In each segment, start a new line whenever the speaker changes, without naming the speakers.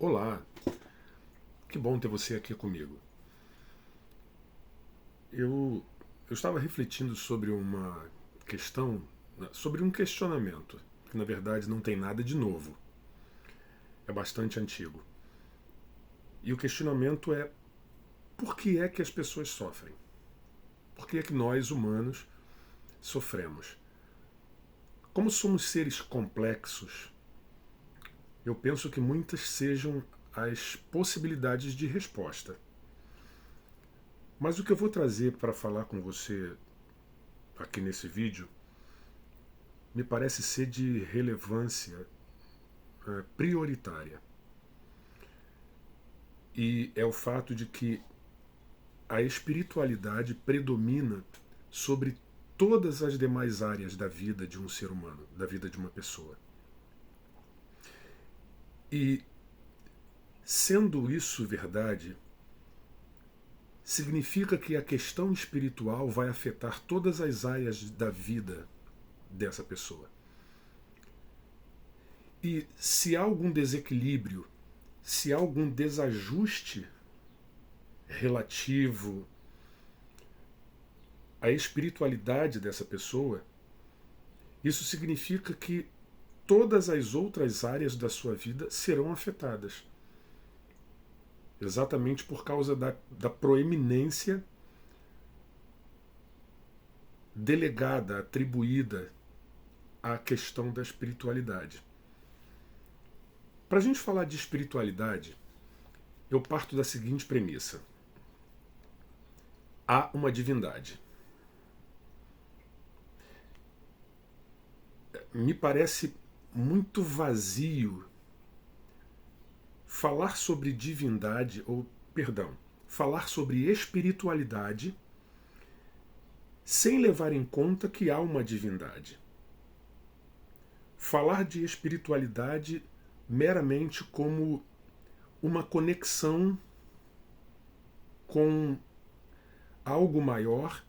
Olá, que bom ter você aqui comigo. Eu estava refletindo sobre uma questão, sobre um questionamento, que na verdade não tem nada de novo, é bastante antigo. E o questionamento é: por que é que as pessoas sofrem? Por que é que nós, humanos, sofremos? Como somos seres complexos, eu penso que muitas sejam as possibilidades de resposta. Mas o que eu vou trazer para falar com você aqui nesse vídeo me parece ser de relevância prioritária. E é o fato de que a espiritualidade predomina sobre todas as demais áreas da vida de um ser humano, da vida de uma pessoa. E, sendo isso verdade, significa que a questão espiritual vai afetar todas as áreas da vida dessa pessoa. E se há algum desequilíbrio, se há algum desajuste relativo à espiritualidade dessa pessoa, isso significa que todas as outras áreas da sua vida serão afetadas. Exatamente por causa da proeminência delegada, atribuída à questão da espiritualidade. Para a gente falar de espiritualidade, eu parto da seguinte premissa: há uma divindade. Me parece muito vazio falar sobre divindade, falar sobre espiritualidade sem levar em conta que há uma divindade. Falar de espiritualidade meramente como uma conexão com algo maior,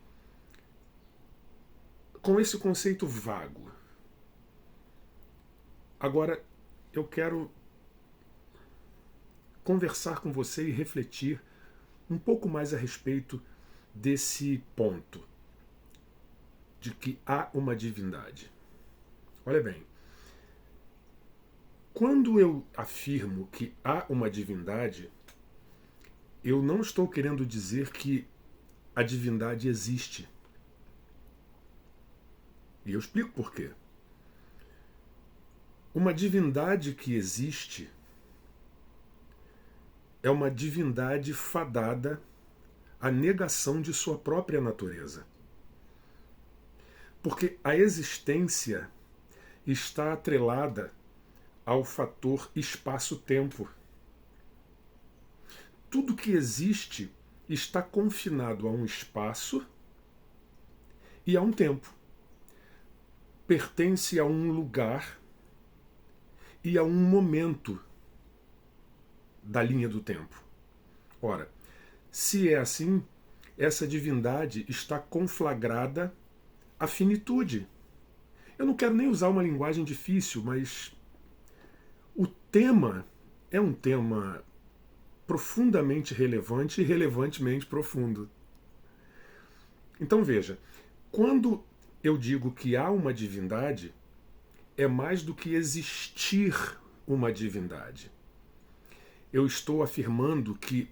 com esse conceito vago. Agora, eu quero conversar com você e refletir um pouco mais a respeito desse ponto, de que há uma divindade. Olha bem, quando eu afirmo que há uma divindade, eu não estou querendo dizer que a divindade existe. E eu explico por quê. Uma divindade que existe é uma divindade fadada à negação de sua própria natureza. Porque a existência está atrelada ao fator espaço-tempo. Tudo que existe está confinado a um espaço e a um tempo. Pertence a um lugar e a um momento da linha do tempo. Ora, se é assim, essa divindade está conflagrada à finitude. Eu não quero nem usar uma linguagem difícil, mas o tema é um tema profundamente relevante e relevantemente profundo. Então veja, quando eu digo que há uma divindade, é mais do que existir uma divindade. Eu estou afirmando que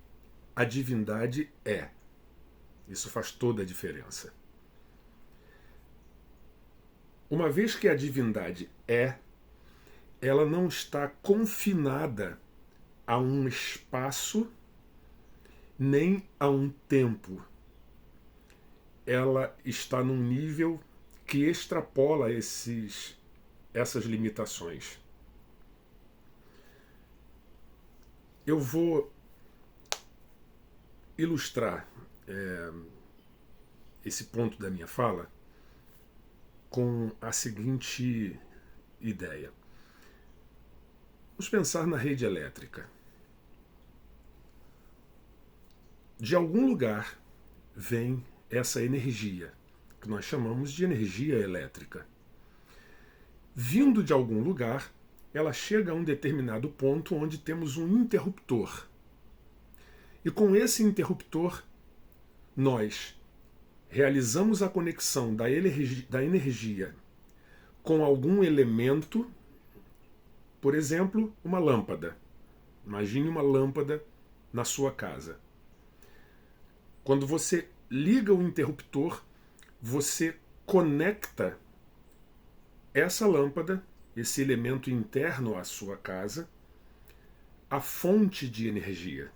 a divindade é. Isso faz toda a diferença. Uma vez que a divindade é, ela não está confinada a um espaço nem a um tempo. Ela está num nível que extrapola essas limitações. Eu vou ilustrar esse ponto da minha fala com a seguinte ideia. Vamos pensar na rede elétrica. De algum lugar vem essa energia, que nós chamamos de energia elétrica. Vindo de algum lugar, ela chega a um determinado ponto onde temos um interruptor. E com esse interruptor, nós realizamos a conexão da energia com algum elemento, por exemplo, uma lâmpada. Imagine uma lâmpada na sua casa. Quando você liga o interruptor, você conecta essa lâmpada, esse elemento interno à sua casa, à fonte de energia.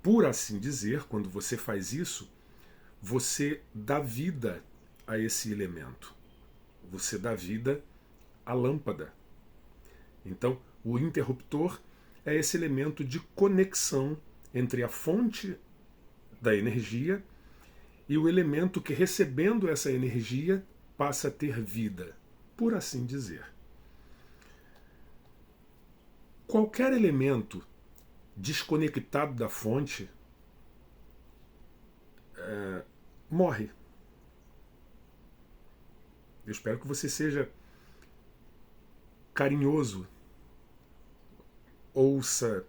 Por assim dizer, quando você faz isso, você dá vida a esse elemento. Você dá vida à lâmpada. Então, o interruptor é esse elemento de conexão entre a fonte da energia e o elemento que, recebendo essa energia, passa a ter vida, por assim dizer. Qualquer elemento desconectado da fonte morre. Eu espero que você seja carinhoso, ouça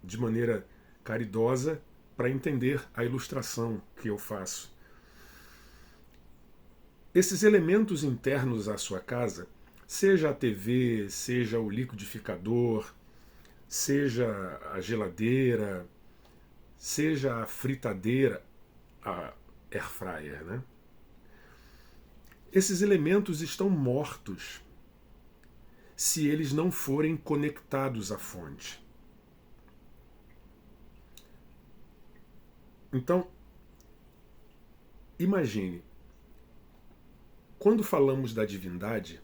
de maneira caridosa para entender a ilustração que eu faço. Esses elementos internos à sua casa, seja a TV, seja o liquidificador, seja a geladeira, seja a fritadeira, a air fryer, né? Esses elementos estão mortos se eles não forem conectados à fonte. Então, imagine, quando falamos da divindade,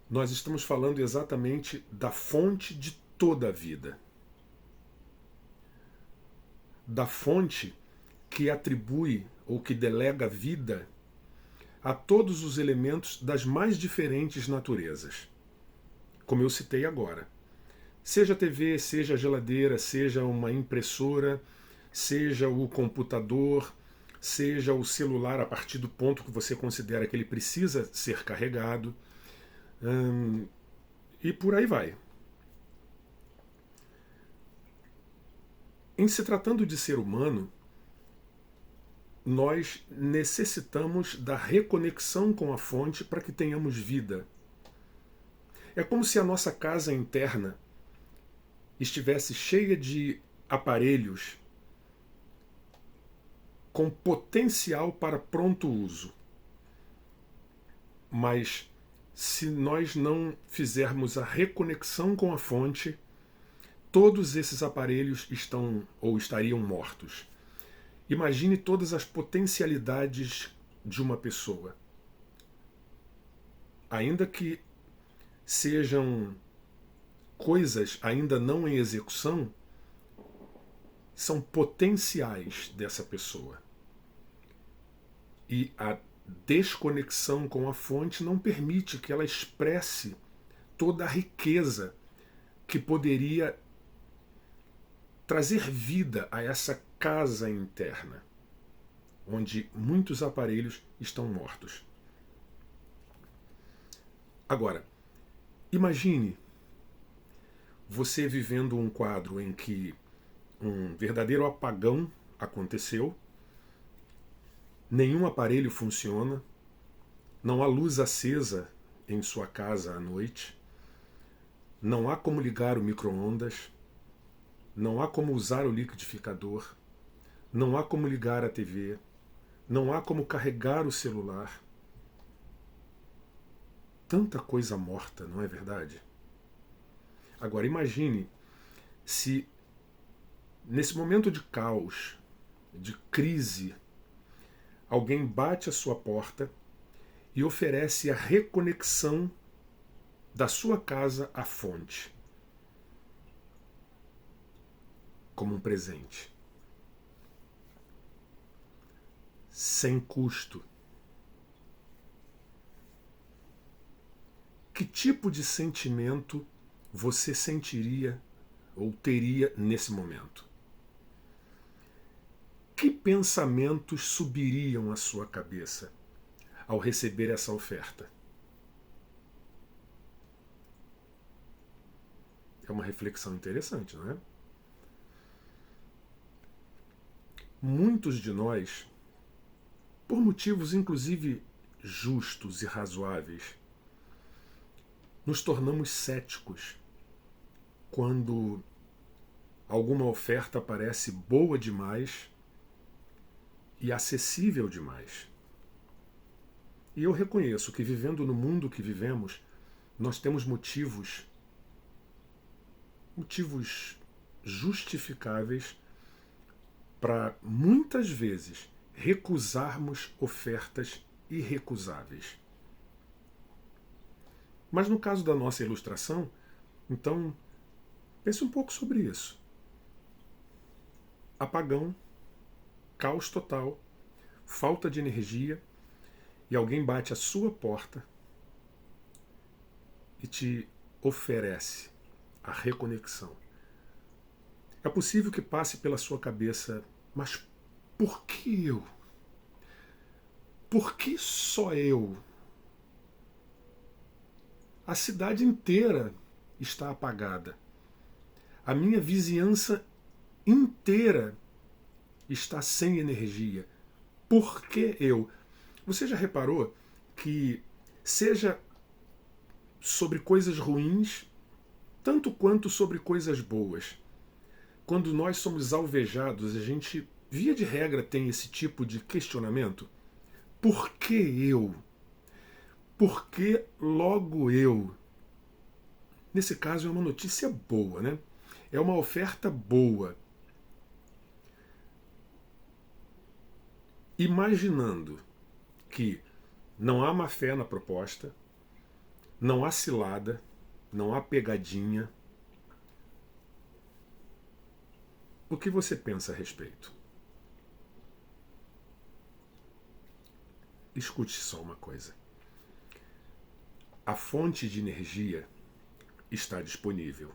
nós estamos falando exatamente da fonte de toda a vida. Da fonte que atribui ou que delega vida a todos os elementos das mais diferentes naturezas. Como eu citei agora. Seja a TV, seja a geladeira, seja uma impressora, seja o computador, seja o celular a partir do ponto que você considera que ele precisa ser carregado, e por aí vai. Em se tratando de ser humano, nós necessitamos da reconexão com a fonte para que tenhamos vida. É como se a nossa casa interna estivesse cheia de aparelhos com potencial para pronto uso. Mas se nós não fizermos a reconexão com a fonte, todos esses aparelhos estão ou estariam mortos. Imagine todas as potencialidades de uma pessoa. Ainda que sejam coisas ainda não em execução, são potenciais dessa pessoa. E a desconexão com a fonte não permite que ela expresse toda a riqueza que poderia trazer vida a essa casa interna, onde muitos aparelhos estão mortos. Agora, imagine você vivendo um quadro em que um verdadeiro apagão aconteceu, nenhum aparelho funciona, não há luz acesa em sua casa à noite, não há como ligar o micro-ondas, não há como usar o liquidificador, não há como ligar a TV, não há como carregar o celular. Tanta coisa morta, não é verdade? Agora imagine se nesse momento de caos, de crise, alguém bate à sua porta e oferece a reconexão da sua casa à fonte, como um presente. Sem custo. Que tipo de sentimento você sentiria ou teria nesse momento? Que pensamentos subiriam à sua cabeça ao receber essa oferta? É uma reflexão interessante, não é? Muitos de nós, por motivos inclusive justos e razoáveis, nos tornamos céticos quando alguma oferta parece boa demais e acessível demais. E eu reconheço que, vivendo no mundo que vivemos, nós temos motivos justificáveis para muitas vezes recusarmos ofertas irrecusáveis. Mas no caso da nossa ilustração, então, pense um pouco sobre isso. Apagão, caos total, falta de energia, e alguém bate à sua porta e te oferece a reconexão. É possível que passe pela sua cabeça, mas por que eu? Por que só eu? A cidade inteira está apagada. A minha vizinhança inteira está sem energia. Por que eu? Você já reparou que, seja sobre coisas ruins, tanto quanto sobre coisas boas, quando nós somos alvejados, a gente, via de regra, tem esse tipo de questionamento? Por que eu? Por que logo eu? Nesse caso é uma notícia boa, né? É uma oferta boa. Imaginando que não há má fé na proposta, não há cilada, não há pegadinha, o que você pensa a respeito? Escute só uma coisa. A fonte de energia está disponível.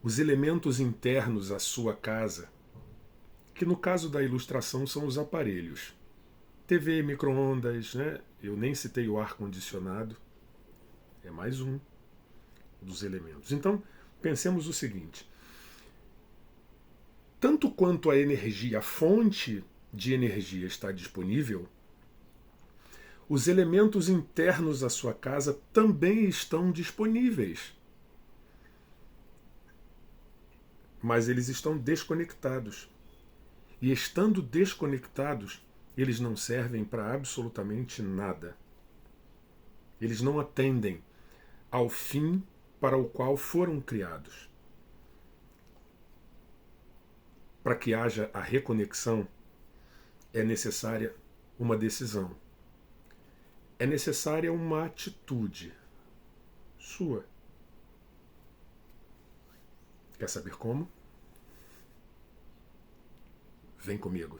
Os elementos internos à sua casa, que no caso da ilustração são os aparelhos, TV, micro-ondas, né? Eu nem citei o ar-condicionado, é mais um dos elementos. Então, pensemos o seguinte: tanto quanto a energia, a fonte de energia está disponível, os elementos internos à sua casa também estão disponíveis. Mas eles estão desconectados. E estando desconectados, eles não servem para absolutamente nada. Eles não atendem ao fim para o qual foram criados. Para que haja a reconexão, é necessária uma decisão. É necessária uma atitude sua. Quer saber como? Vem comigo.